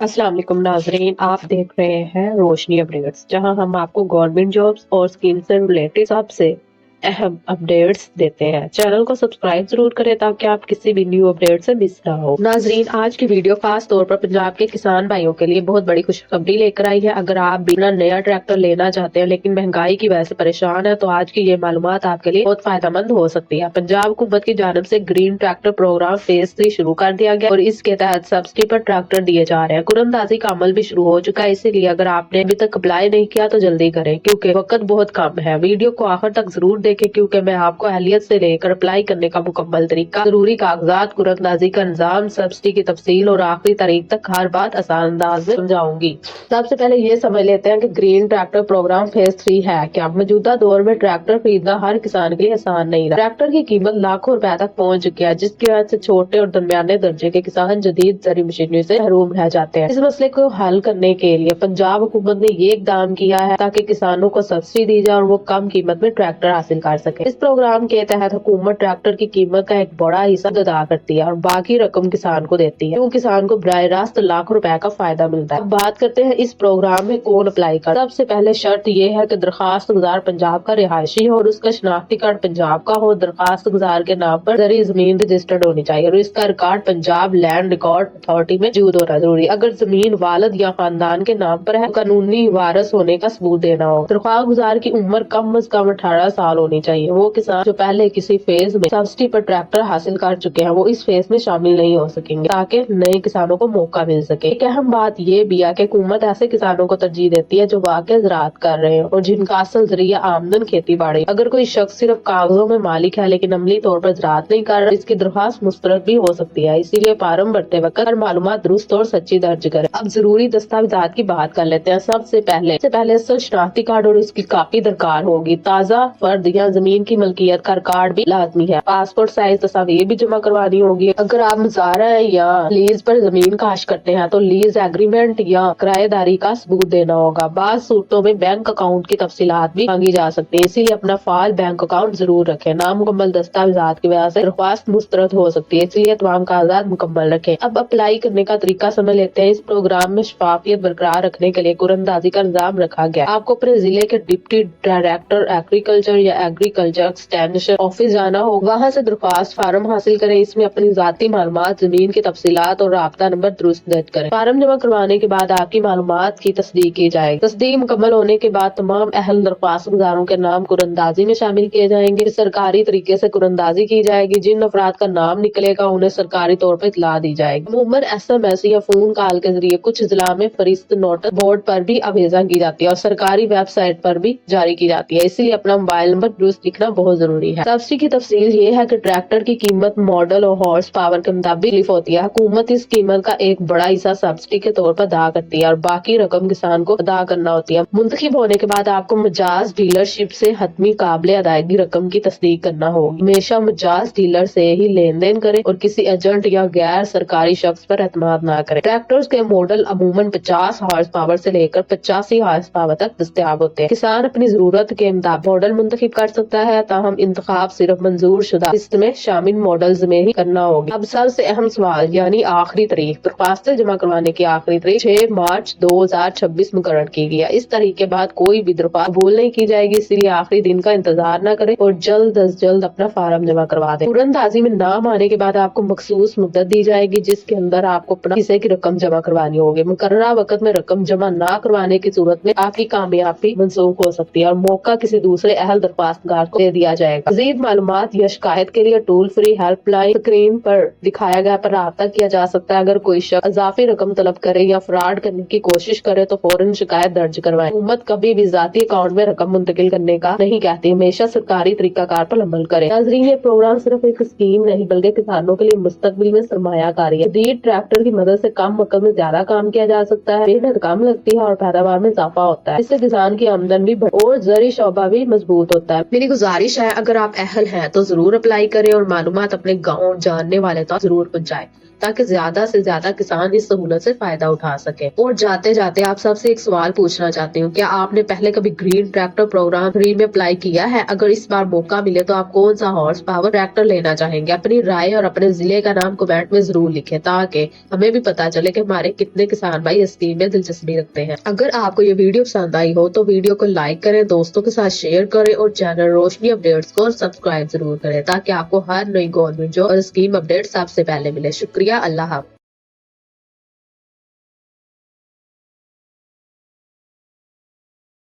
अस्सलाम वालेकुम नाजरीन, आप देख रहे हैं रोशनी अपडेट्स, जहां हम आपको गवर्नमेंट जॉब्स और स्किल से रिलेटेड सबसे अहम अपडेट्स देते हैं। चैनल को सब्सक्राइब जरूर करें ताकि आप किसी भी न्यू अपडेट से मिस ना हो। नाजरीन, आज की वीडियो खास तौर पर पंजाब के किसान भाइयों के लिए बहुत बड़ी खुशखबरी लेकर आई है। अगर आप भी अपना नया ट्रैक्टर लेना चाहते हैं लेकिन महंगाई की वजह से परेशान है, तो आज की ये मालूमात आपके लिए बहुत फायदेमंद हो सकती है। पंजाब हुकूमत की जानिब से ग्रीन ट्रैक्टर प्रोग्राम फेज 3 शुरू कर दिया गया और इसके तहत सब्सिडी पर ट्रैक्टर दिए जा रहे हैं। कुरंदाजी का अमल भी शुरू हो चुका है, इसीलिए अगर आपने अभी तक अप्लाई नहीं किया तो जल्दी करें क्योंकि वक्त बहुत कम है। वीडियो को आखिर तक जरूर देखें क्योंकि मैं आपको अहलियत से लेकर अप्लाई करने का मुकम्मल तरीका, जरूरी कागजात, कुरंदाजी का निजाम, सब्सिडी की तफसील और आखिरी तारीख तक हर बात आसान अंदाज में समझाऊंगी। सबसे पहले ये समझ लेते हैं कि ग्रीन ट्रैक्टर प्रोग्राम फेज 3 है क्या। मौजूदा दौर में ट्रैक्टर खरीदना हर किसान के लिए आसान नहीं रहा। ट्रैक्टर की कीमत लाखों रुपए तक पहुंच चुकी है, जिसकी वजह से छोटे और दरमियाने दर्जे के किसान जदीद जरी मशीनरी से महरूम रह जाते हैं। इस मसले को हल करने के लिए पंजाब हुकूमत ने ये इकदाम किया है ताकि किसानों को सब्सिडी दी जाए और वो कम कीमत में ट्रैक्टर हासिल कर सके। इस प्रोग्राम के तहत हुकूमत ट्रैक्टर की कीमत का एक बड़ा हिस्सा अदा करती है और बाकी रकम किसान को देती है, क्यों किसान को बराह रास्त लाखों रुपए का फायदा मिलता है। अब बात करते हैं इस प्रोग्राम में कौन अप्लाई कर। सबसे पहले शर्त ये है कि दरखास्त गुजार पंजाब का रिहायशी हो और उसका शनाख्ती कार्ड पंजाब का हो। दरखास्त गुजार के नाम पर जरी जमीन रजिस्टर्ड होनी चाहिए और इसका record Punjab land record authority में मौजूद होना जरूरी। अगर जमीन वालिद या खानदान के नाम पर है तो कानूनी वारिस होने का सबूत देना हो। दरख्वास्त गुजार की उम्र कम अज कम 18 साल होनी चाहिए। वो किसान जो पहले किसी फेज में सब्सिडी पर ट्रैक्टर हासिल कर चुके हैं वो इस फेज में शामिल नहीं हो सकेंगे ताकि नए किसानों को मौका मिल सके। एक अहम बात ये भी है कि हुकूमत ऐसे किसानों को तरजीह देती है जो वाकई ज़राअत कर रहे हैं और जिनका असल जरिया आमदन खेती बाड़ी। अगर कोई शख्स सिर्फ कागजों में मालिक है लेकिन अमली तौर पर ज़राअत नहीं कर रहा, इसकी दरख्वास्त मुस्तरद भी हो सकती है। इसीलिए फार्म भरते वक्त हर मालूमात दुरुस्त और सच्ची दर्ज करें। अब जरूरी दस्तावेजात की बात कर लेते हैं। सबसे पहले असल शनाख्ती कार्ड और उसकी कापी दरकार होगी। ताज़ा फर्द या जमीन की मलकियत का कार्ड भी लाजमी है। पासपोर्ट साइज तस्वीर भी जमा करवानी होगी। अगर आप मुजारा या लीज पर जमीन काश करते हैं तो लीज एग्रीमेंट या किराएदारी का सबूत देना होगा। बाज़ सूरतों में बैंक अकाउंट की तफसीलात भी मांगी जा सकती है, इसीलिए अपना फाइल बैंक अकाउंट जरूर रखें। नामुकम्मल दस्तावेजात की वजह से दरख्वास्त मुस्तरद हो सकती है, इसलिए तमाम कागजात मुकम्मल रखें। अब अप्लाई करने का तरीका समझ लेते हैं। इस प्रोग्राम में शफाफियत बरकरार रखने के लिए कुरंदाजी का निजाम रखा गया। आपको अपने जिले के डिप्टी डायरेक्टर एग्रीकल्चर या एग्रीकल्चर एक्सटेंशन ऑफिस जाना होगा। वहाँ से दरख्वास्त फार्म हासिल करें। इसमें अपनी जाती मालूमात, जमीन की तफसीलात और राब्ता नंबर दुरुस्त दर्ज करें। फार्म जमा करवाने के बाद आपकी मालूमात की तस्दीक की जाएगी। तस्दीक मुकम्मल होने के बाद तमाम अहल दरख्वास्त गुजारों के नाम कुरंदाजी में शामिल किए जाएंगे। सरकारी तरीके से कुरंदाजी की जाएगी। जिन अफराद का नाम निकलेगा उन्हें सरकारी तौर पर इतला दी जाएगी। अमूमन SMS या फोन कॉल के जरिए कुछ जिला में फरिश्त नोटिस बोर्ड पर भी अवेजा की जाती है और सरकारी वेबसाइट पर भी जारी की जाती है, इसीलिए अपना मोबाइल नंबर दुरुस्त लिखना बहुत जरूरी है। सब्सिडी की तफसील ये है कि ट्रैक्टर की कीमत मॉडल और हॉर्स पावर के मुताबिक लिफ होती है। हुकूमत इस कीमत का एक बड़ा हिस्सा सब्सिडी के तौर पर अदा करती है और बाकी रकम किसान को अदा करना होती है। मुंतखब होने के बाद आपको मजाज डीलरशिप से हतमी काबिल अदायगी रकम की तस्दीक करना होगी। हमेशा मजाज डीलर से ही लेन देन करें और किसी एजेंट या गैर सरकारी शख्स पर एतमाद न करें। ट्रैक्टर्स के मॉडल अमूमन 50 हॉर्स पावर से लेकर 85 हॉर्स पावर तक दस्तयाब होते हैं। किसान अपनी जरूरत के मुताबिक मॉडल मुंतखब कर सकता है, ताहम इंतखाब सिर्फ मंजूर शुदा लिस्ट में शामिल मॉडल्स में ही करना होगा। अब सबसे अहम सवाल यानी आखिरी तारीख। दरख्वास्त जमा करवाने की आखिरी तारीख 6 मार्च 2026 मुकर्रर की गई है। इस तारीख के बाद कोई भी दरख्वास्त कबूल नहीं की जाएगी, इसलिए आखिरी दिन का इंतजार न करें और जल्द अज जल्द अपना फार्म जमा करवा दें। कुरंदाजी में नाम आने के बाद आपको मखसूस मुद्दत दी जाएगी जिसके अंदर आपको अपना हिस्से की रकम जमा करवानी होगी। मुकर्ररा वक्त में रकम जमा न करवाने की सूरत में आपकी कामयाबी मंसूख हो सकती है और मौका किसी दूसरे अहल दरख्वास्तगार को दे दिया जाएगा। मज़ीद मालूमात या शिकायत के लिए टोल फ्री हेल्पलाइन स्क्रीन पर दिखाया गया पर राब्ता किया जा सकता है। अगर कोई शख्स इजाफी रकम तलब करे या फ्रॉड करने की कोशिश करे तो फौरन शिकायत दर्ज करवाएं। हुकूमत कभी भी जाती अकाउंट में रकम मुंतकिल करने का नहीं कहती, हमेशा सरकारी तरीकाकार पर अमल करे। नाज़रीन, ये प्रोग्राम सिर्फ एक स्कीम नहीं बल्कि किसानों के लिए मुस्तकबिल में सरमायाकारी है। जदीद ट्रैक्टर की मदद से कम वक्त में ज्यादा काम किया जा सकता है, मेहनत कम लगती है और पैदावार में इजाफा होता है। इससे किसान की आमदन भी और जरी शोबा भी मजबूत होता ہے۔ میری گزارش ہے اگر آپ اہل ہیں تو ضرور اپلائی کریں اور معلومات اپنے گاؤں جاننے والے تک ضرور پہنچائیں تاکہ زیادہ سے زیادہ کسان اس سہولت سے فائدہ اٹھا سکے۔ اور جاتے جاتے آپ سب سے ایک سوال پوچھنا چاہتی ہوں، کیا آپ نے پہلے کبھی گرین ٹریکٹر پروگرام 3 میں اپلائی کیا ہے؟ اگر اس بار موقع ملے تو آپ کون سا ہارس پاور ٹریکٹر لینا چاہیں گے؟ اپنی رائے اور اپنے ضلع کا نام کمنٹ میں ضرور لکھیں تاکہ ہمیں بھی پتا چلے کہ ہمارے کتنے کسان بھائی اس اسکیم میں دلچسپی رکھتے ہیں۔ اگر آپ کو یہ ویڈیو پسند آئی ہو تو ویڈیو کو لائک کریں، دوستوں کے ساتھ شیئر کریں اور چینل روشنی اپڈیٹس کو سبسکرائب ضرور کریں تاکہ آپ کو ہر نئی گورنمنٹ جاب اور اسکیم اپڈیٹ سب سے پہلے ملے۔ شکریہ، اللہ حافظ۔